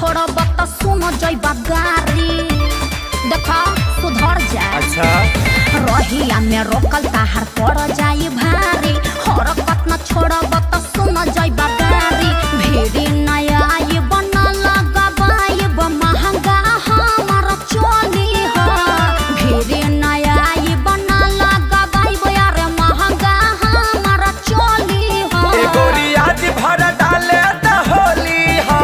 छोड़ब त सुन जइबा गारी देखा सुधर जा। अच्छा रहिया में रोकल ताहार पड़ जाई भारी हरकत न छोड़ब त सुन जइबा गारी भीड़ी नया आई बना लगाबाई महंगा हमार चोली ह भीड़ी नया आई बना लगाबाई यार महंगा हमार चोली ह गोरी आज भर डाले त होली ह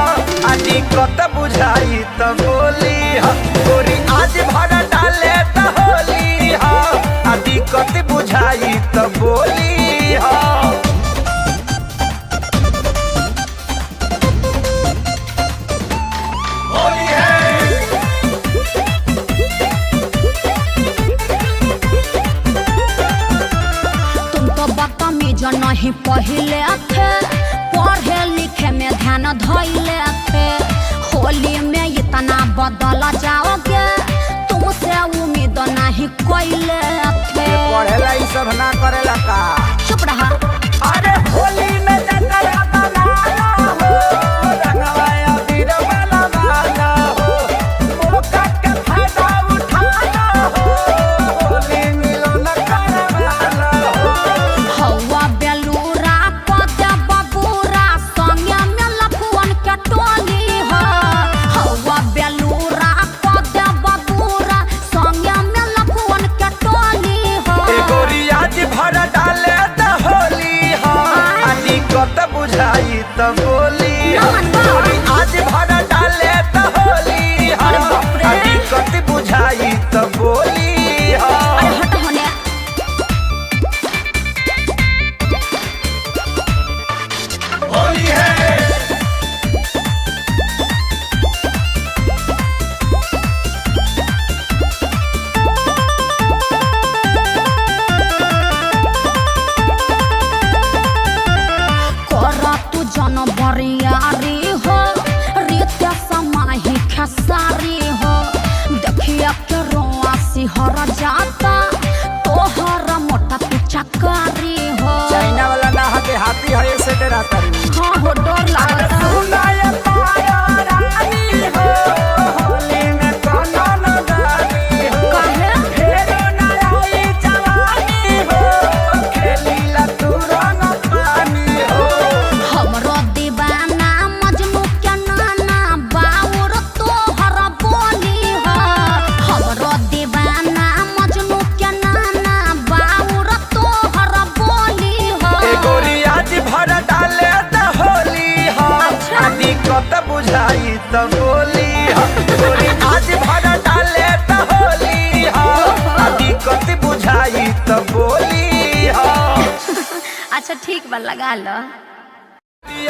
आदि कत बुझाई त बोली ह गोरी आज भर डाले त होली ह आदि कत बुझाई त बोली ह। जो नहीं पहले थे पढ़े लिखे में ध्यान धैले थे होली में इतना बदल जाओगे तुमसे उम्मीद नहीं कोइले थे पढ़ेला ई सब ना करेला का चुप रहा। अरे होली में जतरा बनाना हो रंगवाया बीर वाला गाना हो मौका के फायदा उठाना हो होली मिलन करवाना हो हवा बेलूरा पदे बबूरा संगे में लफुअन के टोली हो हवा बेलूरा पदे बबूरा संगे में लफुअन के टोली हो गोरी आज भर डाले त होली हो आदि कत बुझाई त बोली गोरी आज भर डाले त होली हो आदि कत बुझाई त बोली हो। हट होने होली है कोरा तू जन बरियारी हो रीत्या समाही खेसारी हो देखिए के रोआ सिहर जाता तोहर मोटा तू चकारी हो चाइना वाला ना हाथे हाथी है से डरा तारी हाँ हो डर लागता सुनाए पाया रानी हो होली में कोनो न गानी हो काहे फेरो ना आई जवानी हो खेलीला तू रंग पानी हो हमरो दीवाना मजनू के नाना बाउर तोहर बोली हो हमरो दीवाना मजनू के नाना बाउर तोहर बोली हो गोरी आज भर डाले त होली हो आदि कत बुझाई त बोली हो गोरी आज भर डाले त होली हो आदि कत बुझाई त बोली हो। अच्छा ठीक बा लगा लो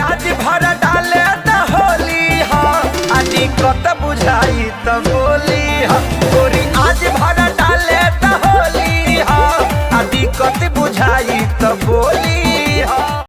आज भर डाले त होली हो आदि कत बुझाई त बोली हो गोरी आज भर डाले त होली हो आदि कत बुझाई त बोली